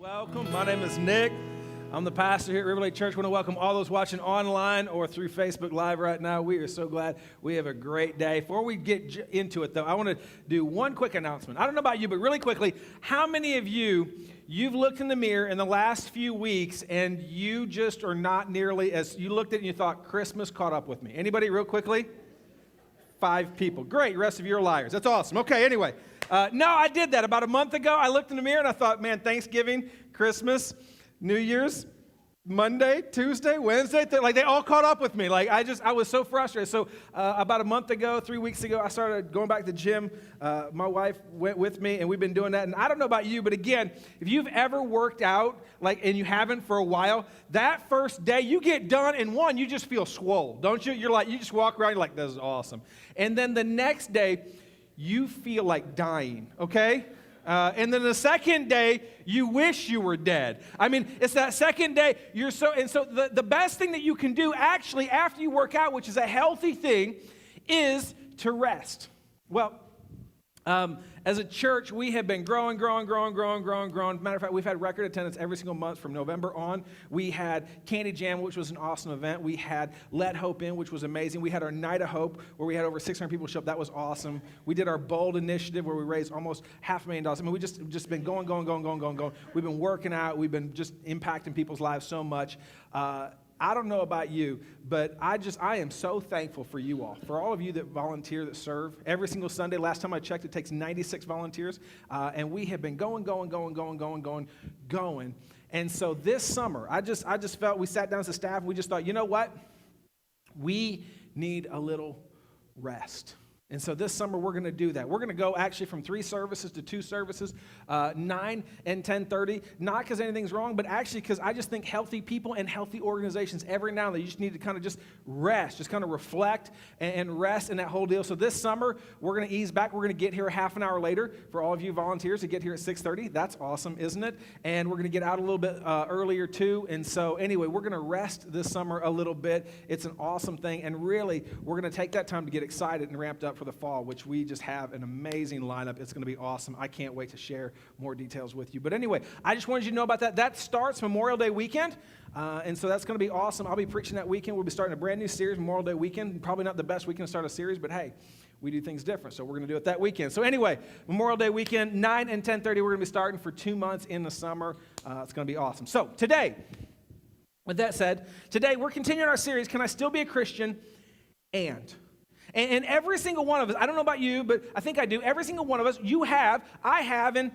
Welcome. My name is Nick. I'm the pastor here at River Lake Church. I want to welcome all those watching online or through Facebook Live right now. We are so glad we have a great day. Before we get into it, though, I want to do one quick announcement. I don't know about you, but really quickly, how many of you've looked in the mirror in the last few weeks and you just are not nearly as, you looked at it and you thought, Christmas caught up with me? Anybody real quickly? 5 people. Great. The rest of you are liars. That's awesome. Okay, anyway. No, I did that. About a month ago, I looked in the mirror and I thought, man, Thanksgiving, Christmas, New Year's, Monday, Tuesday, Wednesday, like they all caught up with me. Like I was so frustrated. So about a month ago, 3 weeks ago, I started going back to the gym. My wife went with me, and we've been doing that. And I don't know about you, but again, if you've ever worked out, and you haven't for a while, that first day you get done, and one, you just feel swole, don't you? You're like, you just walk around, you're like, this is awesome. And then the next day, you feel like dying, okay? And then the second day, you wish you were dead. I mean, it's that second day, so the best thing that you can do actually after you work out, which is a healthy thing, is to rest. Well, as a church, we have been growing. Matter of fact, we've had record attendance every single month from November on. We had Candy Jam, which was an awesome event. We had Let Hope In, which was amazing. We had our Night of Hope, where we had over 600 people show up. That was awesome. We did our Bold Initiative, where we raised almost $500,000. I mean, we just been going. We've been working out. We've been just impacting people's lives so much. I don't know about you, but I am so thankful for you all, for all of you that volunteer, that serve. Every single Sunday, last time I checked, it takes 96 volunteers, and we have been going. And so this summer, I just felt, we sat down as a staff, and we just thought, you know what? We need a little rest. And so this summer, we're going to do that. We're going to go actually from 3 services to 2 services, 9 and 10:30. Not because anything's wrong, but actually because I just think healthy people and healthy organizations, every now and then, you just need to kind of just rest, just kind of reflect and rest in that whole deal. So this summer, we're going to ease back. We're going to get here a half an hour later for all of you volunteers to get here at 6:30. That's awesome, isn't it? And we're going to get out a little bit earlier, too. And so anyway, we're going to rest this summer a little bit. It's an awesome thing. And really, we're going to take that time to get excited and ramped up for the fall, which we just have an amazing lineup. It's going to be awesome. I can't wait to share more details with you. But anyway, I just wanted you to know about that. That starts Memorial Day weekend, and so that's going to be awesome. I'll be preaching that weekend. We'll be starting a brand new series, Memorial Day weekend. Probably not the best weekend to start a series, but hey, we do things different, so we're going to do it that weekend. So anyway, Memorial Day weekend, 9 and 10:30, we're going to be starting for 2 months in the summer. It's going to be awesome. So today, with that said, today we're continuing our series, Can I Still Be a Christian? And every single one of us, I don't know about you, but I think I do. Every single one of us, I have an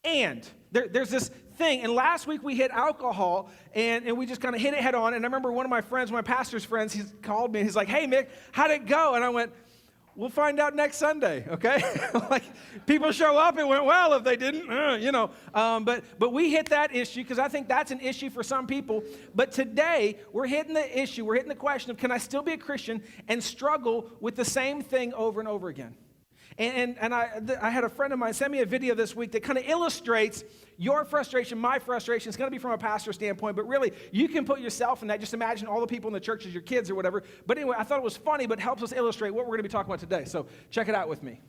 and. There's this thing. And last week we hit alcohol, and we just kind of hit it head on. And I remember one of my friends, my pastor's friends, he called me, and he's like, hey, Mick, how'd it go? And I went, we'll find out next Sunday, okay? Like, people show up, it went well. If they didn't, But we hit that issue because I think that's an issue for some people. But today, we're hitting the question of, can I still be a Christian and struggle with the same thing over and over again? And I had a friend of mine send me a video this week that kind of illustrates your frustration, my frustration. It's going to be from a pastor standpoint, but really, you can put yourself in that. Just imagine all the people in the church as your kids or whatever. But anyway, I thought it was funny, but helps us illustrate what we're going to be talking about today. So check it out with me.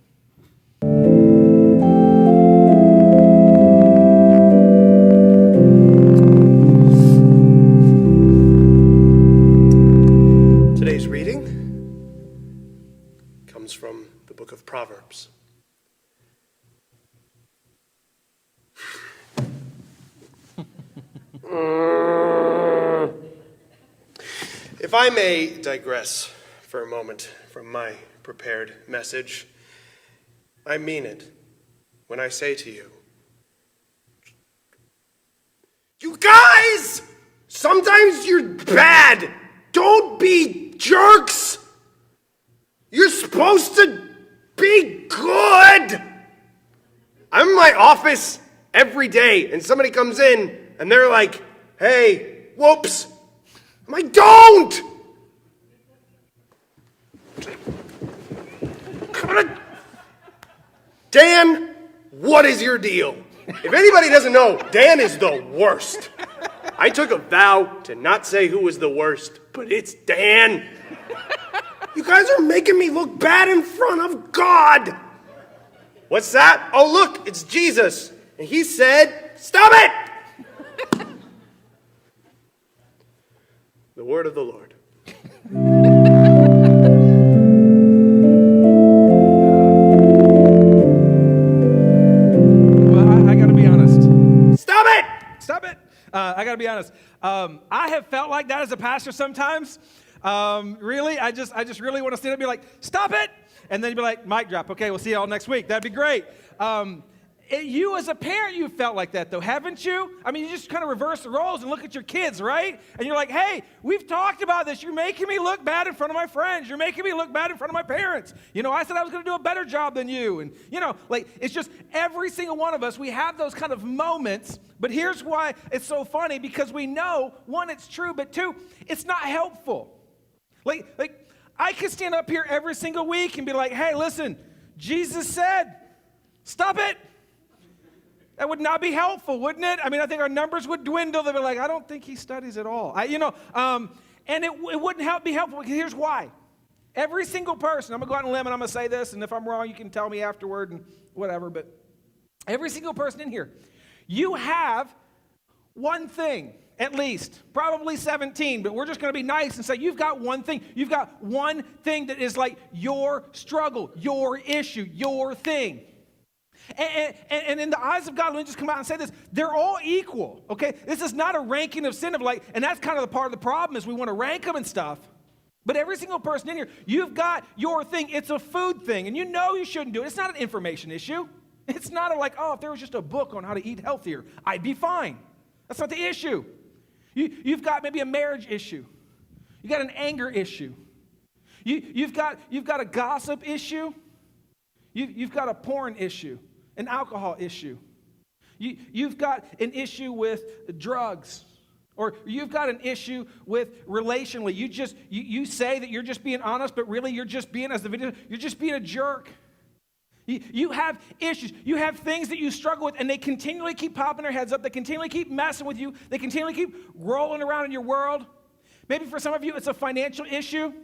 Today's reading comes from the book of Proverbs. If I may digress for a moment from my prepared message, I mean it when I say to you, you guys, sometimes you're bad. Don't be jerks. You're supposed to be good. I'm in my office every day, and somebody comes in, and they're like, hey, whoops. I'm like, don't! Dan, what is your deal? If anybody doesn't know, Dan is the worst. I took a vow to not say who was the worst, but it's Dan. You guys are making me look bad in front of God. What's that? Oh, look, it's Jesus. And he said, stop it! word of the Lord. Well, I got to be honest. Stop it! Stop it. I got to be honest. I have felt like that as a pastor sometimes. Really, I just really want to stand up and be like, stop it. And then you'd be like, mic drop. Okay, we'll see you all next week. That'd be great. You as a parent, you felt like that though, haven't you? I mean, you just kind of reverse the roles and look at your kids, right? And you're like, hey, we've talked about this. You're making me look bad in front of my friends. You're making me look bad in front of my parents. You know, I said I was going to do a better job than you. And, you know, like, it's just every single one of us, we have those kind of moments. But here's why it's so funny, because we know, one, it's true, but two, it's not helpful. Like I could stand up here every single week and be like, hey, listen, Jesus said, stop it. That would not be helpful, wouldn't it? I mean, I think our numbers would dwindle. They'd be like, I don't think he studies at all. And it wouldn't be helpful, because here's why. Every single person, I'm going to go out on a limb and I'm going to say this, and if I'm wrong, you can tell me afterward and whatever, but every single person in here, you have one thing, at least, probably 17, but we're just going to be nice and say you've got one thing. You've got one thing that is like your struggle, your issue, your thing. And in the eyes of God, let me just come out and say this, they're all equal, okay? This is not a ranking of sin of like, and that's kind of the part of the problem is we want to rank them and stuff. But every single person in here, you've got your thing. It's a food thing, and you know you shouldn't do it. It's not an information issue. It's not a like, oh, if there was just a book on how to eat healthier, I'd be fine. That's not the issue. You've got maybe a marriage issue. You got an anger issue. You've got a gossip issue. You've got a porn issue. An alcohol issue. You've got an issue with drugs. Or you've got an issue with relationally. You say that you're just being honest, but really you're just being, as the video, you're just being a jerk. You have issues. You have things that you struggle with, and they continually keep popping their heads up. They continually keep messing with you. They continually keep rolling around in your world. Maybe for some of you, it's a financial issue.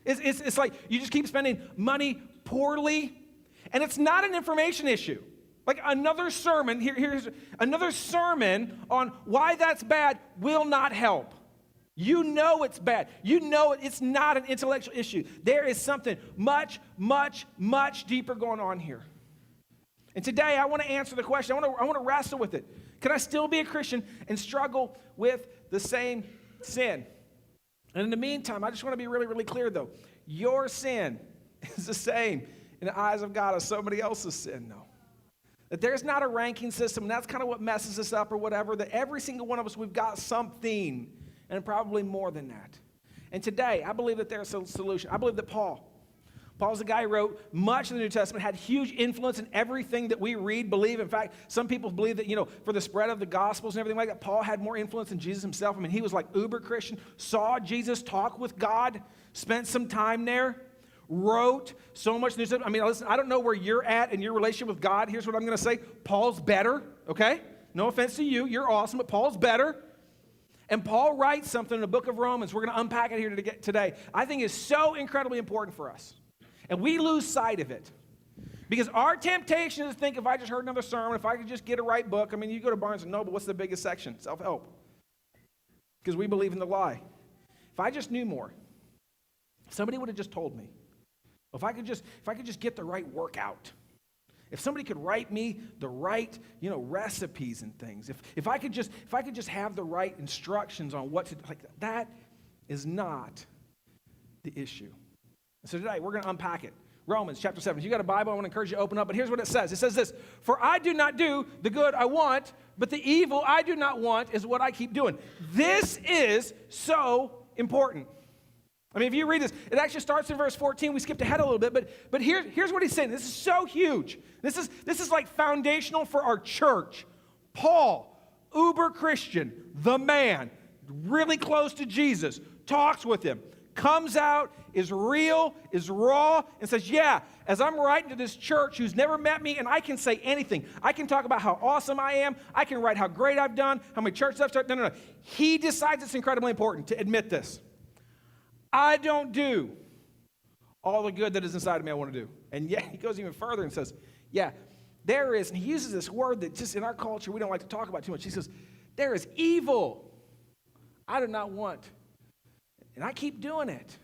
It's like you just keep spending money poorly. And it's not an information issue. Like another sermon, here's another sermon on why that's bad will not help. You know it's bad. You know it's not an intellectual issue. There is something much, much, much deeper going on here. And today I want to answer the question. I want to wrestle with it. Can I still be a Christian and struggle with the same sin? And in the meantime, I just want to be really, really clear though. Your sin is the same in the eyes of God as somebody else's sin, though. That there's not a ranking system, and that's kind of what messes us up or whatever, that every single one of us, we've got something, and probably more than that. And today, I believe that there's a solution. I believe that Paul's the guy who wrote much of the New Testament, had huge influence in everything that we read, believe. In fact, some people believe that, for the spread of the Gospels and everything like that, Paul had more influence than Jesus himself. I mean, he was like uber Christian, saw Jesus talk with God, spent some time there, wrote so much news. I mean, listen, I don't know where you're at in your relationship with God. Here's what I'm going to say. Paul's better, okay? No offense to you. You're awesome, but Paul's better. And Paul writes something in the book of Romans. We're going to unpack it here today. I think is so incredibly important for us. And we lose sight of it. Because our temptation is to think, if I just heard another sermon, if I could just get a right book. I mean, you go to Barnes & Noble, what's the biggest section? Self-help. Because we believe in the lie. If I just knew more, if somebody would have just told me. If I could just get the right workout. If somebody could write me the right, recipes and things. If I could just have the right instructions on what to do, like that is not the issue. So today we're going to unpack it. Romans chapter 7. If you got a Bible, I want to encourage you to open up. But here's what it says. It says this: "For I do not do the good I want, but the evil I do not want is what I keep doing." This is so important. I mean, if you read this, it actually starts in verse 14. We skipped ahead a little bit, but here's what he's saying. This is so huge. This is like foundational for our church. Paul, uber Christian, the man, really close to Jesus, talks with him, comes out, is real, is raw, and says, yeah, as I'm writing to this church who's never met me, and I can say anything. I can talk about how awesome I am. I can write how great I've done, how many churches I've started. No. He decides it's incredibly important to admit this. I don't do all the good that is inside of me I want to do. And yet he goes even further and says, yeah, there is, and he uses this word that just in our culture we don't like to talk about too much. He says, there is evil I do not want. And I keep doing it.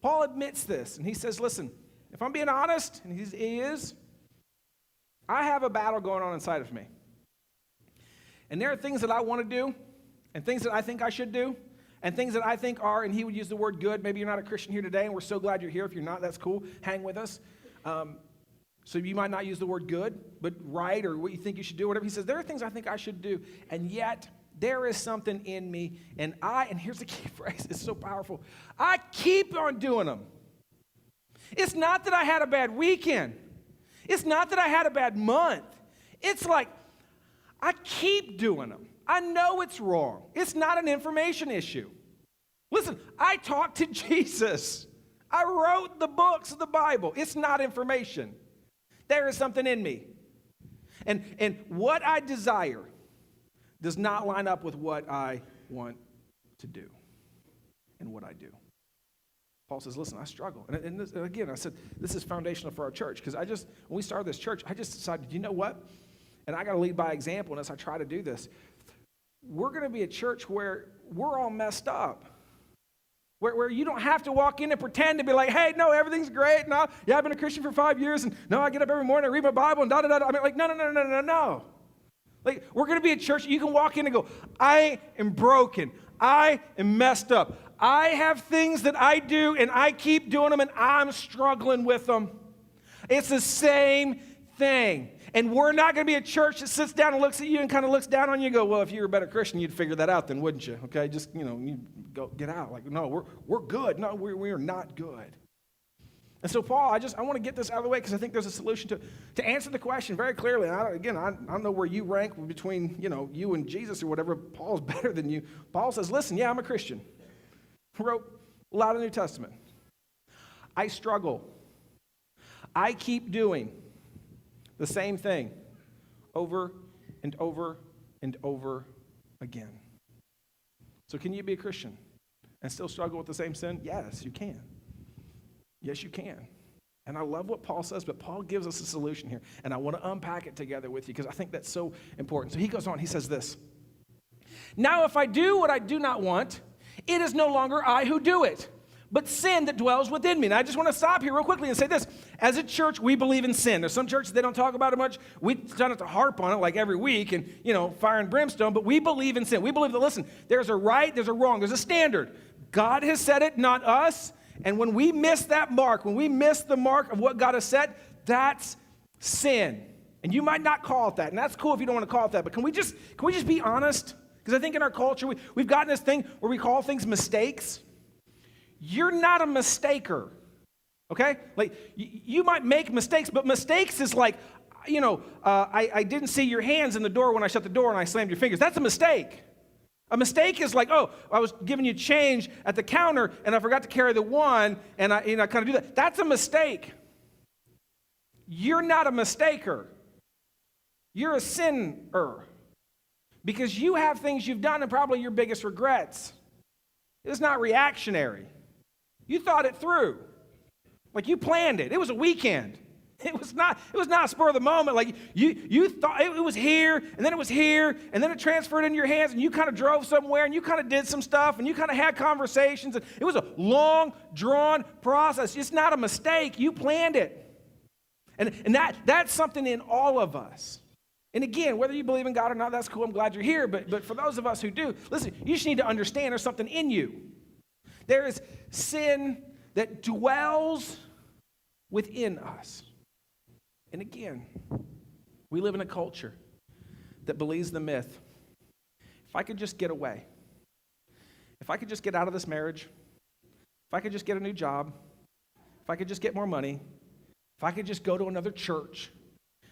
Paul admits this, and he says, listen, if I'm being honest, and he is, I have a battle going on inside of me. And there are things that I want to do, and things that I think I should do, and things that I think are, and he would use the word good. Maybe you're not a Christian here today, and we're so glad you're here. If you're not, that's cool. Hang with us. So you might not use the word good, but right, or what you think you should do, whatever. He says, there are things I think I should do, and yet there is something in me, and here's the key phrase, it's so powerful, I keep on doing them. It's not that I had a bad weekend. It's not that I had a bad month. It's like, I keep doing them. I know it's wrong. It's not an information issue. Listen, I talked to Jesus. I wrote the books of the Bible. It's not information. There is something in me. And what I desire does not line up with what I want to do and what I do. Paul says, listen, I struggle. And again, I said, this is foundational for our church because when we started this church, I just decided, you know what? And I got to lead by example, and as I try to do this, we're going to be a church where we're all messed up. Where you don't have to walk in and pretend to be like, hey, no, everything's great. No, yeah, I've been a Christian for 5 years, and no, I get up every morning, I read my Bible, and da-da-da. I mean, like, no. Like, we're going to be a church you can walk in and go, I am broken. I am messed up. I have things that I do, and I keep doing them, and I'm struggling with them. It's the same thing. And we're not going to be a church that sits down and looks at you and kind of looks down on you and go, well, if you were a better Christian, you'd figure that out then, wouldn't you? Okay, just, you go get out. Like, no, we're good. No, we are not good. And so, Paul, I want to get this out of the way because I think there's a solution to answer the question very clearly. And I don't know where you rank between, you and Jesus or whatever. Paul's better than you. Paul says, listen, yeah, I'm a Christian. He wrote a lot of the New Testament. I struggle. I keep doing the same thing over and over and over again. So can you be a Christian and still struggle with the same sin? Yes, you can. Yes, you can. And I love what Paul says, but Paul gives us a solution here. And I want to unpack it together with you because I think that's so important. So he goes on, he says this. Now, if I do what I do not want, it is no longer I who do it, but sin that dwells within me. And I just want to stop here real quickly and say this. As a church, we believe in sin. There's some churches, they don't talk about it much. We don't have to harp on it like every week and, fire and brimstone, but we believe in sin. We believe that, listen, there's a right, there's a wrong, there's a standard. God has said it, not us. And when we miss that mark, when we miss the mark of what God has set, that's sin. And you might not call it that, and that's cool if you don't want to call it that, but can we just be honest? Because I think in our culture, we've gotten this thing where we call things mistakes. You're not a mistaker, okay? Like, you might make mistakes, but mistakes is like, I didn't see your hands in the door when I shut the door and I slammed your fingers. That's a mistake. A mistake is like, oh, I was giving you change at the counter and I forgot to carry the one and I kind of do that. That's a mistake. You're not a mistaker. You're a sinner. Because you have things you've done and probably your biggest regrets. It's not reactionary. You thought it through. Like you planned it. It was a weekend. It was not a spur of the moment. Like you thought it was here, and then it was here, and then it transferred in your hands, and you kind of drove somewhere, and you kind of did some stuff, and you kind of had conversations. And it was a long, drawn process. It's not a mistake. You planned it. And that's something in all of us. And again, whether you believe in God or not, that's cool. I'm glad you're here. But for those of us who do, listen, you just need to understand there's something in you. There is sin that dwells within us. And again, we live in a culture that believes the myth. If I could just get away, if I could just get out of this marriage, if I could just get a new job, if I could just get more money, if I could just go to another church,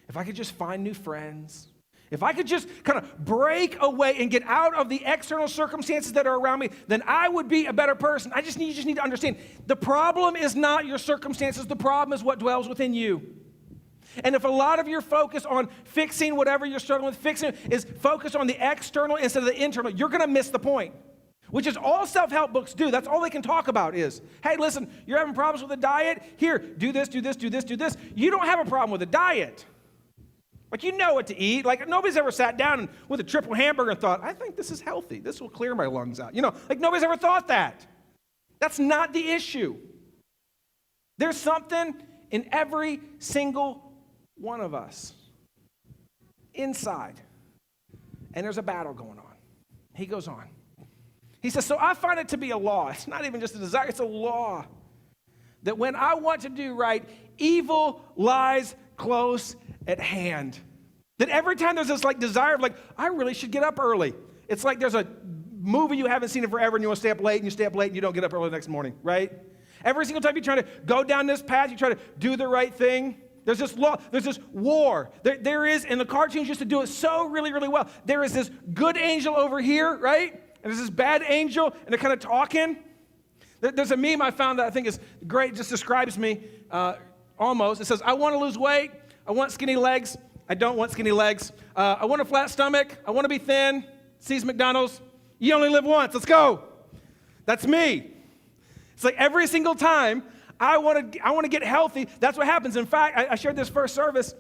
if I could just find new friends, if I could just kind of break away and get out of the external circumstances that are around me, then I would be a better person. You just need to understand, the problem is not your circumstances. The problem is what dwells within you. And if a lot of your focus on fixing whatever you're struggling with, is focused on the external instead of the internal, you're going to miss the point, which is all self-help books do. That's all they can talk about is, hey, listen, you're having problems with the diet? Here, do this, do this, do this, do this. You don't have a problem with the diet. Like, you know what to eat. Like, nobody's ever sat down with a triple hamburger and thought, I think this is healthy. This will clear my lungs out. Like nobody's ever thought that. That's not the issue. There's something in every single one of us inside. And there's a battle going on. He goes on. He says, so I find it to be a law. It's not even just a desire, it's a law. That when I want to do right, evil lies close at hand. That every time there's this like desire of like, I really should get up early. It's like there's a movie you haven't seen in forever and you want to stay up late and you stay up late and you don't get up early the next morning, right? Every single time you try to go down this path, you try to do the right thing. There's this law, there's this war. There is, and the cartoons used to do it so really, really well. There is this good angel over here, right? And there's this bad angel, and they're kind of talking. There's a meme I found that I think is great, just describes me almost. It says, I want to lose weight. I want skinny legs. I don't want skinny legs. I want a flat stomach. I want to be thin. Sees McDonald's. You only live once. Let's go. That's me. It's like every single time I want to get healthy, that's what happens. In fact, I shared this first service.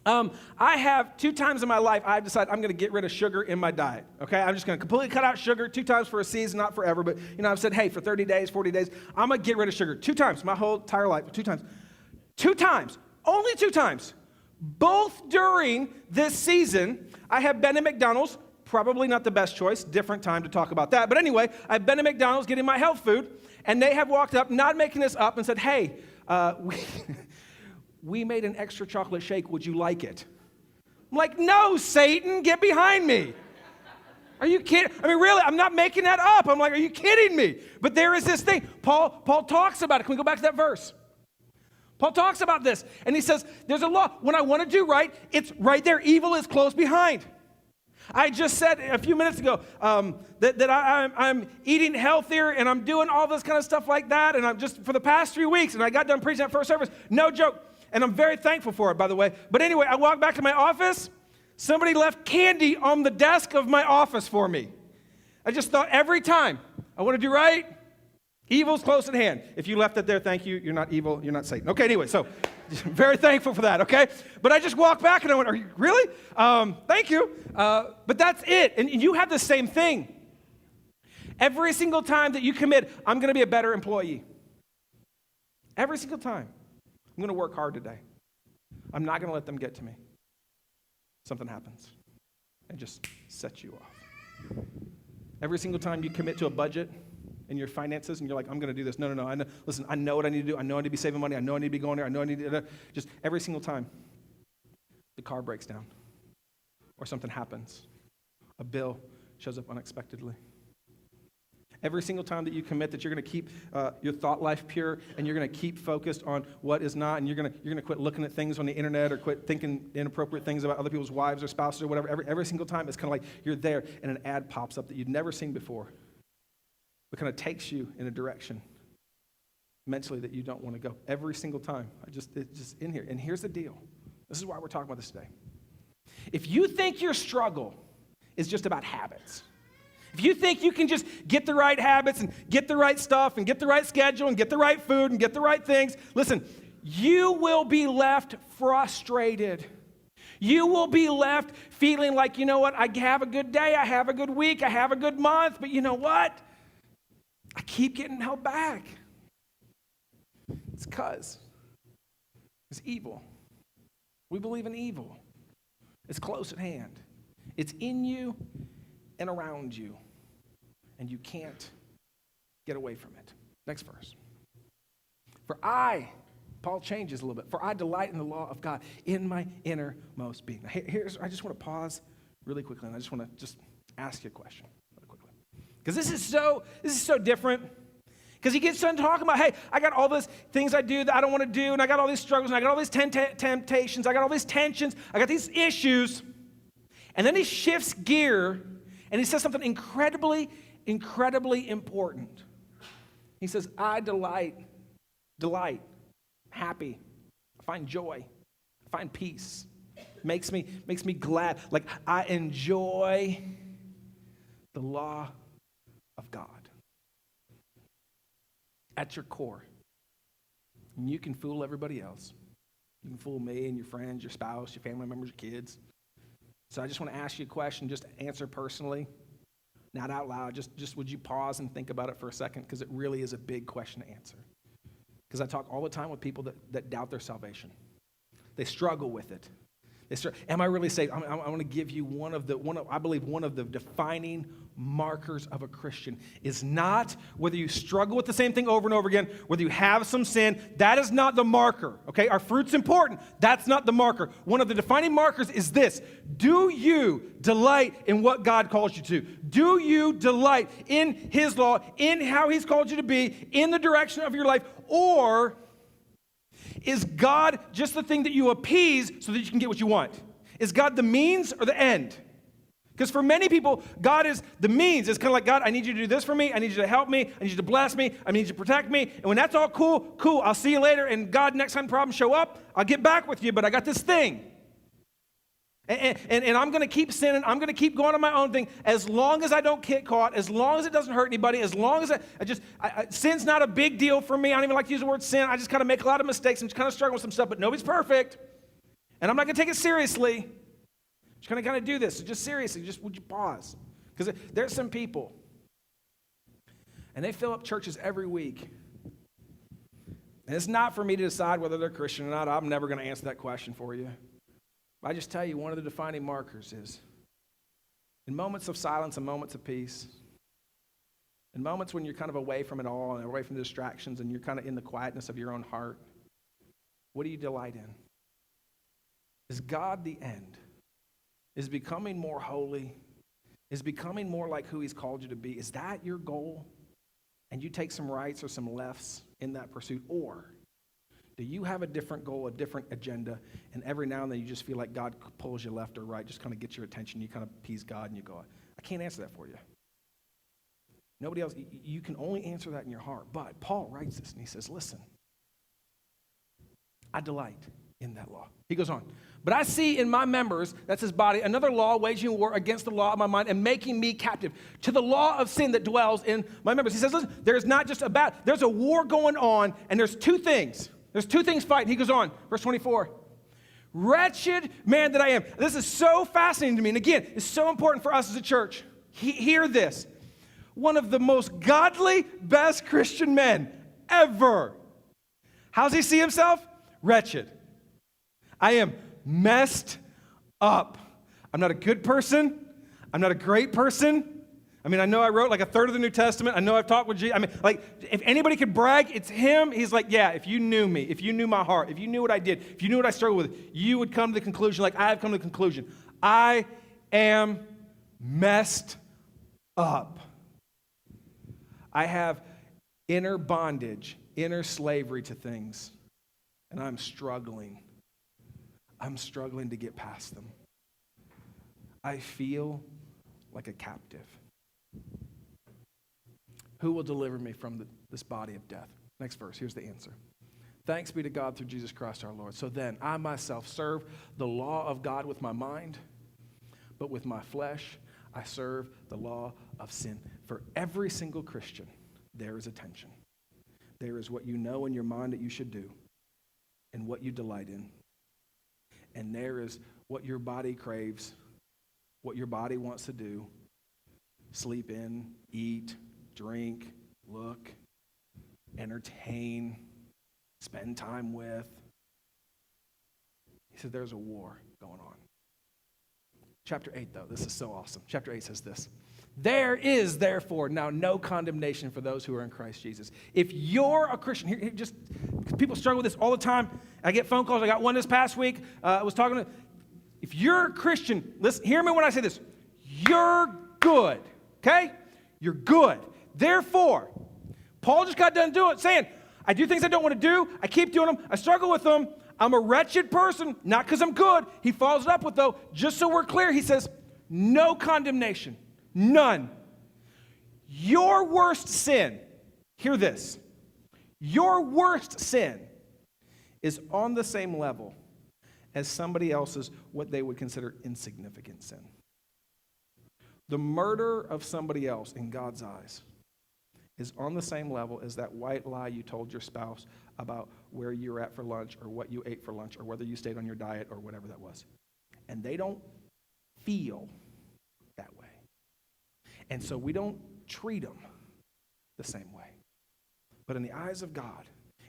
I have 2 times in my life, I've decided I'm going to get rid of sugar in my diet, okay? I'm just going to completely cut out sugar 2 times for a season, not forever, but, I've said, hey, for 30 days, 40 days, I'm going to get rid of sugar 2 times, my whole entire life, 2 times. 2 times, only 2 times. Both during this season, I have been at McDonald's, probably not the best choice, different time to talk about that, but anyway, I've been at McDonald's getting my health food, and they have walked up, not making this up, and said, hey, we made an extra chocolate shake. Would you like it? I'm like, no, Satan, get behind me. Are you kidding? I mean, really, I'm not making that up. I'm like, are you kidding me? But there is this thing. Paul talks about it. Can we go back to that verse? Paul talks about this, and he says, there's a law. When I want to do right, it's right there. Evil is close behind. I just said a few minutes ago that I'm eating healthier and I'm doing all this kind of stuff like that, and I'm just, for the past 3 weeks, and I got done preaching that first service, no joke. And I'm very thankful for it, by the way. But anyway, I walked back to my office. Somebody left candy on the desk of my office for me. I just thought every time I want to do right, evil's close at hand. If you left it there, thank you. You're not evil. You're not Satan. Okay, anyway, so very thankful for that, okay? But I just walked back and I went, are you really? Thank you. But that's it. And you have the same thing. Every single time that you commit, I'm going to be a better employee. Every single time. I'm going to work hard today. I'm not going to let them get to me. Something happens. It just sets you off. Every single time you commit to a budget in your finances and you're like, I'm going to do this. No. I know, listen, I know what I need to do. I know I need to be saving money. I know I need to be going there. I know I need to, just every single time the car breaks down or something happens. A bill shows up unexpectedly. Every single time that you commit that you're going to keep your thought life pure and you're going to keep focused on what is not, and you're going to quit looking at things on the internet or quit thinking inappropriate things about other people's wives or spouses or whatever. Every single time it's kind of like you're there and an ad pops up that you'd never seen before. It kind of takes you in a direction mentally that you don't want to go. Every single time. It's just in here. And here's the deal. This is why we're talking about this today. If you think your struggle is just about habits, if you think you can just get the right habits and get the right stuff and get the right schedule and get the right food and get the right things, listen, you will be left frustrated. You will be left feeling like, you know what, I have a good day, I have a good week, I have a good month, but you know what? I keep getting held back. It's because it's evil. We believe in evil. It's close at hand. It's in you and around you, and you can't get away from it. Next verse. Paul changes a little bit. For I delight in the law of God in my innermost being. Now, I just want to pause really quickly, and I just want to just ask you a question really quickly. Because this is so different. Because he gets done talking about, hey, I got all these things I do that I don't want to do, and I got all these struggles, and I got all these temptations, I got all these tensions, I got these issues. And then he shifts gear, and he says something incredibly, incredibly important. He says, I delight, happy, I find joy, I find peace, makes me glad. Like, I enjoy the law of God. At your core. And you can fool everybody else. You can fool me and your friends, your spouse, your family members, your kids. So I just want to ask you a question. Just answer personally, not out loud. Just would you pause and think about it for a second? Because it really is a big question to answer. Because I talk all the time with people that doubt their salvation. They struggle with it. Am I really saved? I want to give you I believe one of the defining markers of a Christian is not whether you struggle with the same thing over and over again, whether you have some sin. That is not the marker, okay? Our fruit's important. That's not the marker. One of the defining markers is this. Do you delight in what God calls you to? Do you delight in His law, in how He's called you to be, in the direction of your life, or is God just the thing that you appease so that you can get what you want? Is God the means or the end? Because for many people, God is the means. It's kind of like, God, I need you to do this for me. I need you to help me. I need you to bless me. I need you to protect me. And when that's all cool, I'll see you later. And God, next time problems show up, I'll get back with you, but I got this thing. And I'm going to keep sinning. I'm going to keep going on my own thing as long as I don't get caught, as long as it doesn't hurt anybody, as long as sin's not a big deal for me. I don't even like to use the word sin. I just kind of make a lot of mistakes. I'm just kind of struggling with some stuff, but nobody's perfect. And I'm not going to take it seriously. Just going to kind of do this. So just seriously, would you pause? Because there's some people, and they fill up churches every week. And it's not for me to decide whether they're Christian or not. I'm never going to answer that question for you. I just tell you, one of the defining markers is in moments of silence and moments of peace, in moments when you're kind of away from it all and away from the distractions and you're kind of in the quietness of your own heart, what do you delight in? Is God the end? Is becoming more holy? Is becoming more like who He's called you to be? Is that your goal? And you take some rights or some lefts in that pursuit? Or do you have a different goal, a different agenda, and every now and then you just feel like God pulls you left or right, just kind of gets your attention, you kind of appease God, and you go, I can't answer that for you. Nobody else, you can only answer that in your heart. But Paul writes this, and he says, listen, I delight in that law. He goes on, but I see in my members, that's his body, another law waging war against the law of my mind and making me captive to the law of sin that dwells in my members. He says, listen, there's not just there's a war going on, and there's two things. There's two things fighting. He goes on, verse 24. Wretched man that I am. This is so fascinating to me. And again, it's so important for us as a church. Hear this. One of the most godly, best Christian men ever. How does he see himself? Wretched. I am messed up. I'm not a good person. I'm not a great person. I mean, I know I wrote like a third of the New Testament. I know I've talked with Jesus. I mean, like, if anybody could brag, it's him. He's like, yeah, if you knew me, if you knew my heart, if you knew what I did, if you knew what I struggled with, you would come to the conclusion like I have come to the conclusion. I am messed up. I have inner bondage, inner slavery to things, and I'm struggling. I'm struggling to get past them. I feel like a captive. Who will deliver me from this body of death? Next verse, here's the answer. Thanks be to God through Jesus Christ our Lord. So then, I myself serve the law of God with my mind, but with my flesh, I serve the law of sin. For every single Christian, there is a tension. There is what you know in your mind that you should do and what you delight in. And there is what your body craves, what your body wants to do, sleep in, eat, drink, look, entertain, spend time with. He said there's a war going on. Chapter 8, though, this is so awesome. Chapter 8 says this. There is, therefore, now no condemnation for those who are in Christ Jesus. If you're a Christian, here just people struggle with this all the time. I get phone calls. I got one this past week. I was talking to, if you're a Christian, listen, hear me when I say this. You're good, okay? You're good. Therefore, Paul just got done saying, I do things I don't want to do. I keep doing them. I struggle with them. I'm a wretched person, not because I'm good. He follows it up with, though, just so we're clear, he says, no condemnation, none. Your worst sin, hear this, your worst sin is on the same level as somebody else's, what they would consider insignificant sin. The murder of somebody else in God's eyes is on the same level as that white lie you told your spouse about where you were at for lunch or what you ate for lunch or whether you stayed on your diet or whatever that was. And they don't feel that way. And so we don't treat them the same way. But in the eyes of God,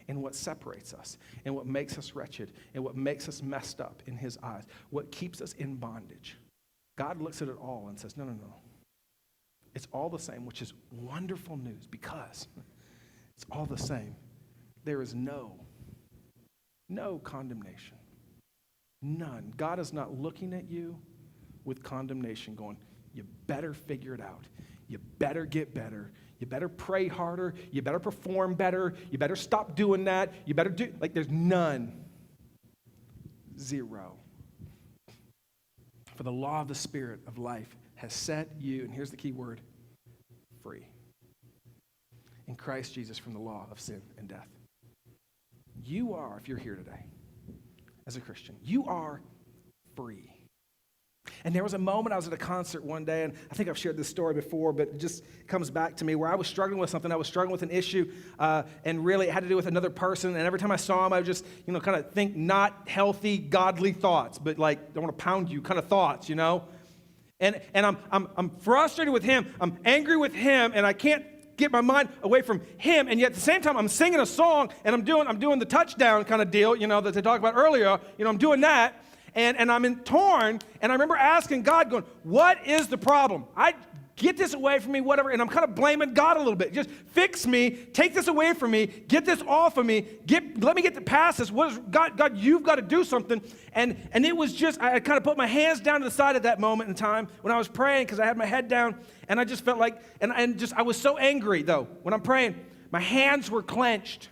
and what separates us, and what makes us wretched, and what makes us messed up in his eyes, what keeps us in bondage, God looks at it all and says, no. It's all the same, which is wonderful news because it's all the same. There is no condemnation. None. God is not looking at you with condemnation going, you better figure it out. You better get better. You better pray harder. You better perform better. You better stop doing that. You better do, there's none. Zero. For the law of the Spirit of life has set you, and here's the key word, free. In Christ Jesus from the law of sin and death. You are, if you're here today, as a Christian, you are free. And there was a moment I was at a concert one day, and I think I've shared this story before, but it just comes back to me, where I was struggling with something. I was struggling with an issue, and really it had to do with another person. And every time I saw him, I would just, kind of think not healthy, godly thoughts, but don't want to pound you kind of thoughts, And I'm frustrated with him. I'm angry with him, and I can't get my mind away from him. And yet at the same time, I'm singing a song, and I'm doing the touchdown kind of deal, that they talked about earlier. I'm doing that. And I'm torn, and I remember asking God, going, what is the problem? I get this away from me, whatever, and I'm kind of blaming God a little bit. Just fix me, take this away from me, get this off of me, let me get past this. What is God, you've got to do something. And it was just, I kind of put my hands down to the side at that moment in time when I was praying, because I had my head down, and I just felt like, I was so angry, though, when I'm praying. My hands were clenched,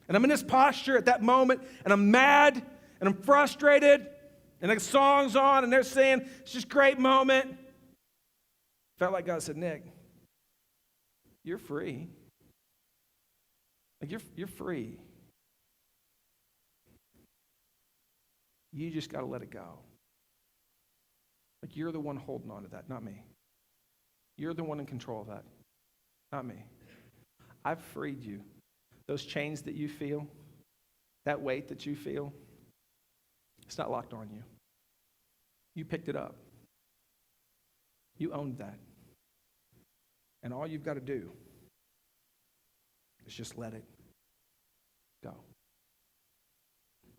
and I'm in this posture at that moment, and I'm mad, and I'm frustrated, and the song's on, and they're saying, it's just a great moment. Felt like God said, Nick, you're free. You're free. You just got to let it go. You're the one holding on to that, not me. You're the one in control of that, not me. I've freed you. Those chains that you feel, that weight that you feel, it's not locked on you. You picked it up. You owned that. And all you've got to do is just let it go.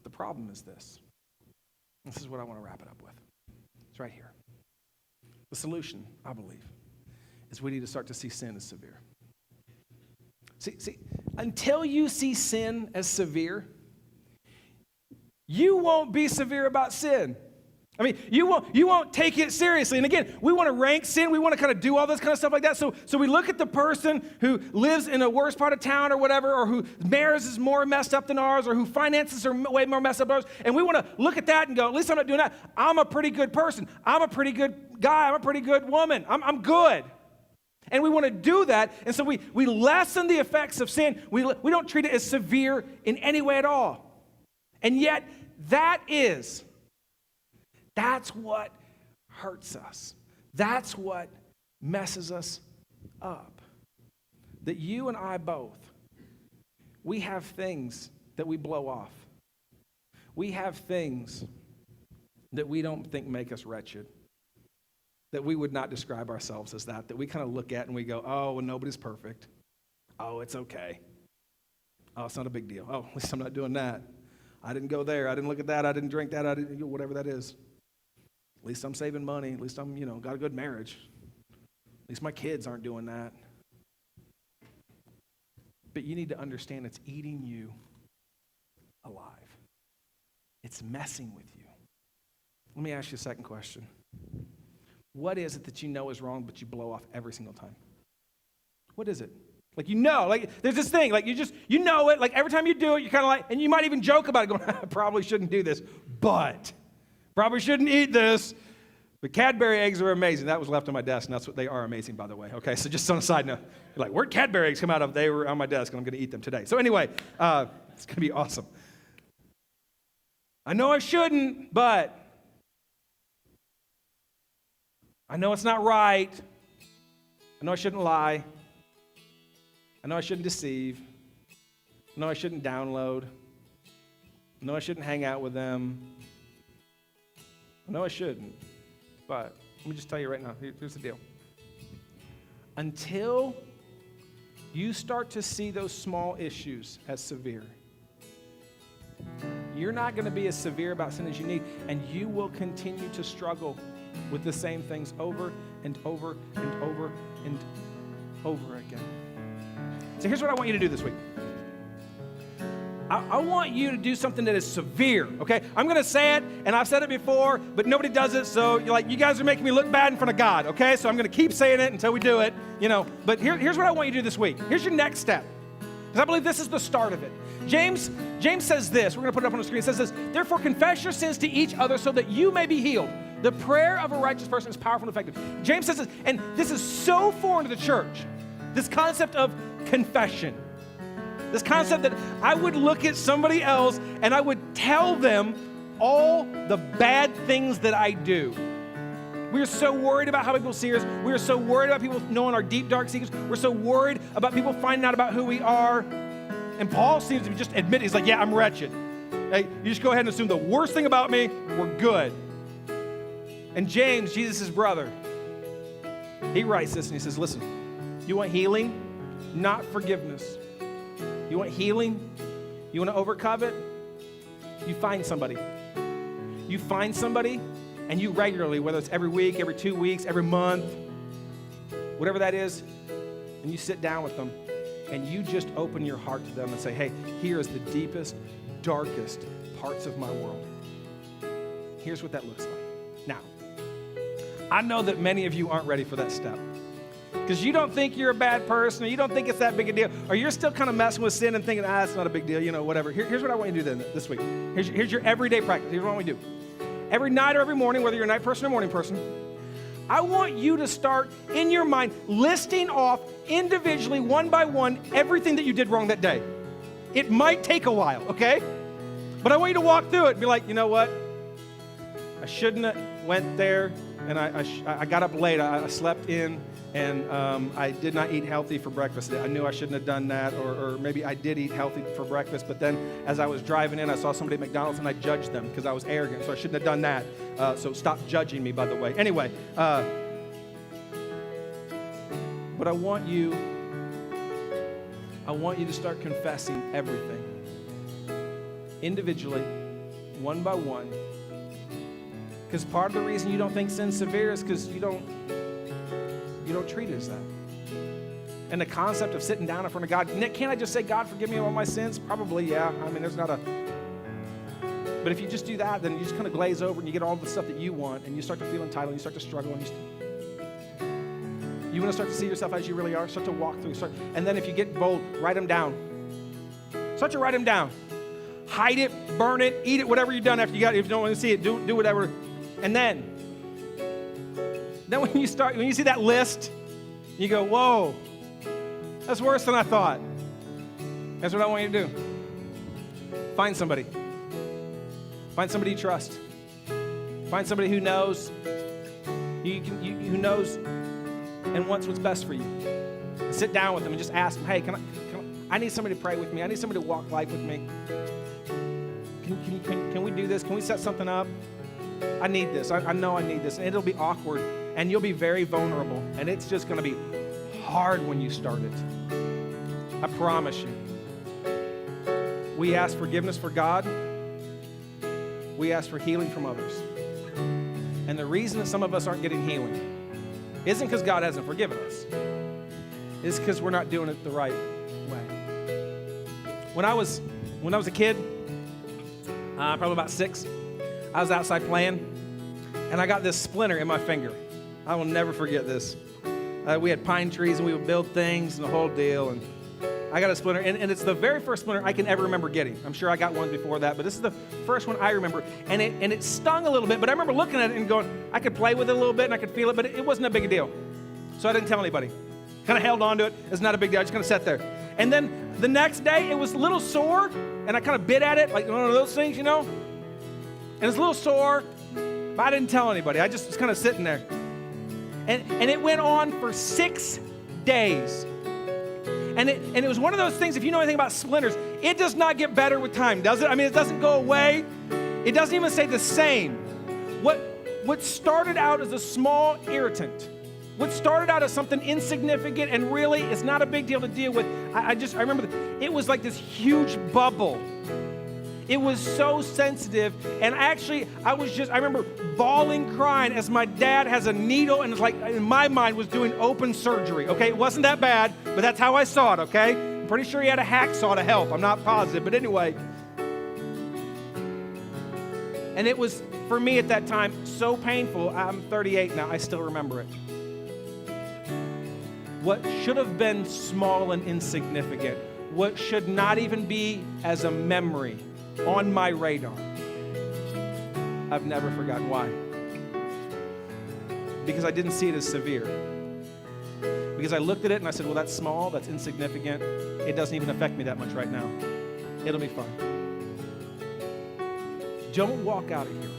The problem is this. This is what I want to wrap it up with. It's right here. The solution, I believe, is we need to start to see sin as severe. See, until you see sin as severe, you won't be severe about sin. You won't take it seriously. And again, we want to rank sin. We want to kind of do all this kind of stuff like that. So we look at the person who lives in a worse part of town or whatever, or whose marriage is more messed up than ours, or whose finances are way more messed up than ours. And we want to look at that and go, at least I'm not doing that. I'm a pretty good person. I'm a pretty good guy. I'm a pretty good woman. I'm good. And we want to do that. And so we lessen the effects of sin. We don't treat it as severe in any way at all. And yet, that's what hurts us. That's what messes us up. That you and I both, we have things that we blow off. We have things that we don't think make us wretched. That we would not describe ourselves as that we kind of look at and we go, oh, well, nobody's perfect. Oh, it's okay. Oh, it's not a big deal. Oh, at least I'm not doing that. I didn't go there. I didn't look at that. I didn't drink that. I didn't, whatever that is. At least I'm saving money. At least I'm, got a good marriage. At least my kids aren't doing that. But you need to understand it's eating you alive. It's messing with you. Let me ask you a second question. What is it that you know is wrong but you blow off every single time? What is it? There's this thing, you know it, every time you do it, you're kind of and you might even joke about it, going, I probably shouldn't do this, but probably shouldn't eat this. But Cadbury eggs are amazing. That was left on my desk, and they are amazing, by the way. Okay, so just on a side note, you're where'd Cadbury eggs come out of? They were on my desk, and I'm going to eat them today. So anyway, it's going to be awesome. I know I shouldn't, but I know it's not right. I know I shouldn't lie. I know I shouldn't deceive. I know I shouldn't download. I know I shouldn't hang out with them. I know I shouldn't. But let me just tell you right now, here's the deal. Until you start to see those small issues as severe, you're not going to be as severe about sin as you need, and you will continue to struggle with the same things over and over and over and over again. So here's what I want you to do this week. I want you to do something that is severe, okay? I'm going to say it, and I've said it before, but nobody does it, so you're like, you guys are making me look bad in front of God, okay? So I'm going to keep saying it until we do it, you know. But here's what I want you to do this week. Here's your next step, because I believe this is the start of it. James says this. We're going to put it up on the screen. It says this: therefore confess your sins to each other so that you may be healed. The prayer of a righteous person is powerful and effective. James says this, and this is so foreign to the church, this concept of confession. This concept that I would look at somebody else and I would tell them all the bad things that I do. We are so worried about how people see us. We are so worried about people knowing our deep, dark secrets. We're so worried about people finding out about who we are. And Paul seems to just admit, he's like, yeah, I'm wretched. Hey, you just go ahead and assume the worst thing about me, we're good. And James, Jesus' brother, he writes this and he says, listen, you want healing, not forgiveness. You want healing? You want to overcome it? You find somebody. You find somebody, and you regularly, whether it's every week, every 2 weeks, every month, whatever that is, and you sit down with them, and you just open your heart to them and say, hey, here is the deepest, darkest parts of my world. Here's what that looks like. Now, I know that many of you aren't ready for that step, because you don't think you're a bad person, or you don't think it's that big a deal, or you're still kind of messing with sin and thinking, it's not a big deal, you know, whatever. Here's what I want you to do this week. Here's your everyday practice. Here's what we do. Every night or every morning, whether you're a night person or morning person, I want you to start in your mind listing off individually, one by one, everything that you did wrong that day. It might take a while, okay? But I want you to walk through it and be like, you know what? I shouldn't have went there, and I got up late. I slept in. And I did not eat healthy for breakfast. I knew I shouldn't have done that, or maybe I did eat healthy for breakfast, but then as I was driving in, I saw somebody at McDonald's and I judged them because I was arrogant, so I shouldn't have done that. So stop judging me, by the way. Anyway, but I want you to start confessing everything, individually, one by one, because part of the reason you don't think sin's severe is because you don't treat it as that. And the concept of sitting down in front of God, Nick, can't I just say, God, forgive me of all my sins? Probably, yeah. I mean, there's not a... But if you just do that, then you just kind of glaze over and you get all the stuff that you want, and you start to feel entitled, and you start to struggle, and you want to start to see yourself as you really are, start to walk through, and then if you get bold, write them down. Start to write them down. Hide it, burn it, eat it, whatever you've done after you got it. If you don't want to see it, do whatever. And then when you see that list, you go, whoa, that's worse than I thought. That's what I want you to do. Find somebody. Find somebody you trust. Find somebody who knows, who knows and wants what's best for you. And sit down with them and just ask them, hey, I need somebody to pray with me. I need somebody to walk life with me. Can we do this? Can we set something up? I need this. I know I need this. And it'll be awkward. And you'll be very vulnerable. And it's just going to be hard when you start it. I promise you. We ask forgiveness for God. We ask for healing from others. And the reason that some of us aren't getting healing isn't because God hasn't forgiven us. It's because we're not doing it the right way. When I was a kid, probably about 6, I was outside playing, and I got this splinter in my finger. I will never forget this. We had pine trees, and we would build things and the whole deal, and I got a splinter, and it's the very first splinter I can ever remember getting. I'm sure I got one before that, but this is the first one I remember, and it stung a little bit, but I remember looking at it and going, I could play with it a little bit, and I could feel it, but it wasn't a big deal. So I didn't tell anybody. Kind of held on to it. It's not a big deal. I just kind of sat there. And then the next day, it was a little sore, and I kind of bit at it, like one of those things, you know? And it's a little sore, but I didn't tell anybody. I just was kind of sitting there. And it went on for 6 days. And it was one of those things, if you know anything about splinters, it does not get better with time, does it? I mean, it doesn't go away. It doesn't even stay the same. What started out as a small irritant, what started out as something insignificant and really it's not a big deal to deal with, I remember it was like this huge bubble. It was so sensitive, and actually, I remember bawling, crying as my dad has a needle, and it's like, in my mind, was doing open surgery, okay? It wasn't that bad, but that's how I saw it, okay? I'm pretty sure he had a hacksaw to help. I'm not positive, but anyway. And it was, for me at that time, so painful. I'm 38 now. I still remember it. What should have been small and insignificant, what should not even be as a memory, on my radar, I've never forgotten. Why? Because I didn't see it as severe. Because I looked at it and I said, well, that's small, that's insignificant. It doesn't even affect me that much right now. It'll be fine. Don't walk out of here.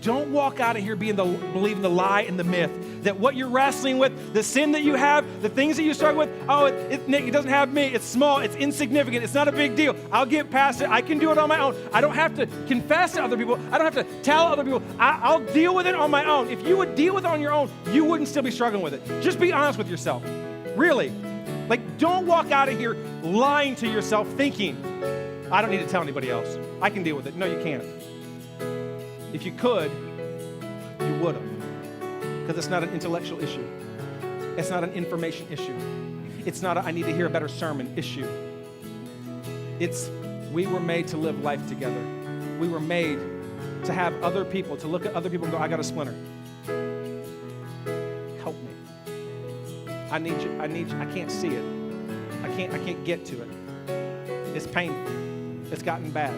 Don't walk out of here believing the lie and the myth that what you're wrestling with, the sin that you have, the things that you struggle with, Nick, it doesn't have me. It's small. It's insignificant. It's not a big deal. I'll get past it. I can do it on my own. I don't have to confess to other people. I don't have to tell other people. I'll deal with it on my own. If you would deal with it on your own, you wouldn't still be struggling with it. Just be honest with yourself. Really. Like, don't walk out of here lying to yourself thinking, I don't need to tell anybody else. I can deal with it. No, you can't. If you could, you would have. Because it's not an intellectual issue. It's not an information issue. It's not a I need to hear a better sermon issue. It's we were made to live life together. We were made to have other people, to look at other people and go, I got a splinter. Help me. I need you. I can't see it. I can't get to it. It's painful. It's gotten bad.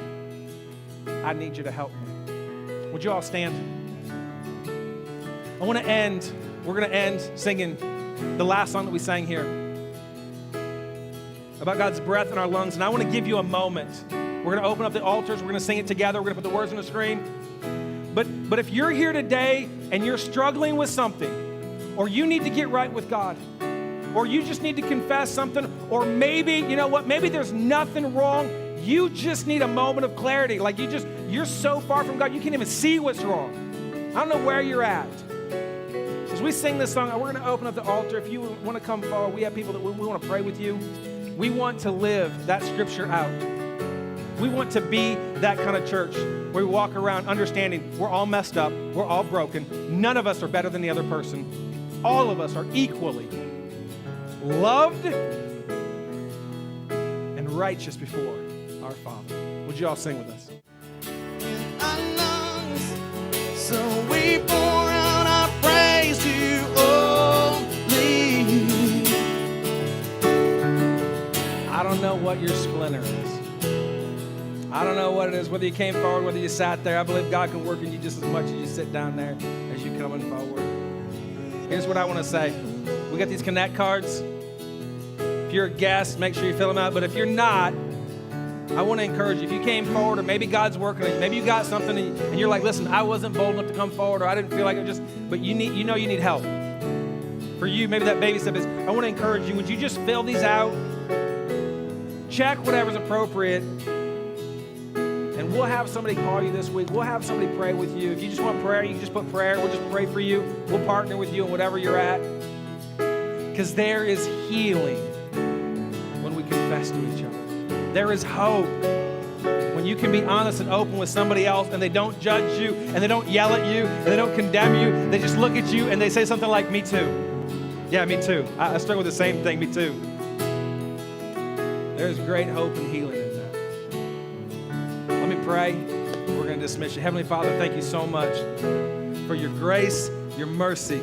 I need you to help me. Would you all stand? We're going to end singing the last song that we sang here about God's breath in our lungs. And I want to give you a moment. We're going to open up the altars. We're going to sing it together. We're going to put the words on the screen. But if you're here today and you're struggling with something, or you need to get right with God, or you just need to confess something, or maybe, you know what, maybe there's nothing wrong. You just need a moment of clarity. Like you're so far from God, you can't even see what's wrong. I don't know where you're at. As we sing this song, we're going to open up the altar. If you want to come forward, we have people that we want to pray with you. We want to live that scripture out. We want to be that kind of church where we walk around understanding we're all messed up, we're all broken. None of us are better than the other person. All of us are equally loved and righteous before our Father. Would you all sing with us? So we pour out our praise to you only. I don't know what your splinter is. I don't know what it is, whether you came forward, whether you sat there. I believe God can work in you just as much as you sit down there as you coming forward. Here's what I want to say. We got these Connect cards. If you're a guest, make sure you fill them out. But if you're not, I want to encourage you. If you came forward, or maybe God's working on you, maybe you got something and you're like, listen, I wasn't bold enough to come forward, or I didn't feel like it, but you need help. For you, maybe that baby step is, I want to encourage you, would you just fill these out? Check whatever's appropriate. And we'll have somebody call you this week. We'll have somebody pray with you. If you just want prayer, you can just put prayer. We'll just pray for you. We'll partner with you in whatever you're at. Because there is healing when we confess to each other. There is hope when you can be honest and open with somebody else and they don't judge you and they don't yell at you and they don't condemn you. They just look at you and they say something like, me too. Yeah, me too. I struggle with the same thing, me too. There's great hope and healing in that. Let me pray. We're going to dismiss you. Heavenly Father, thank you so much for your grace, your mercy.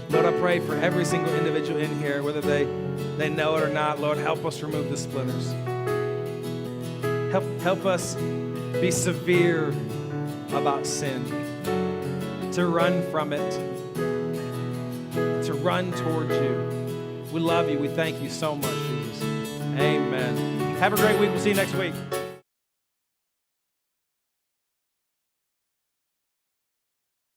Lord, I pray for every single individual in here, whether they know it or not. Lord, help us remove the splinters. Help us be severe about sin, to run from it, to run towards you. We love you. We thank you so much, Jesus. Amen. Have a great week. We'll see you next week.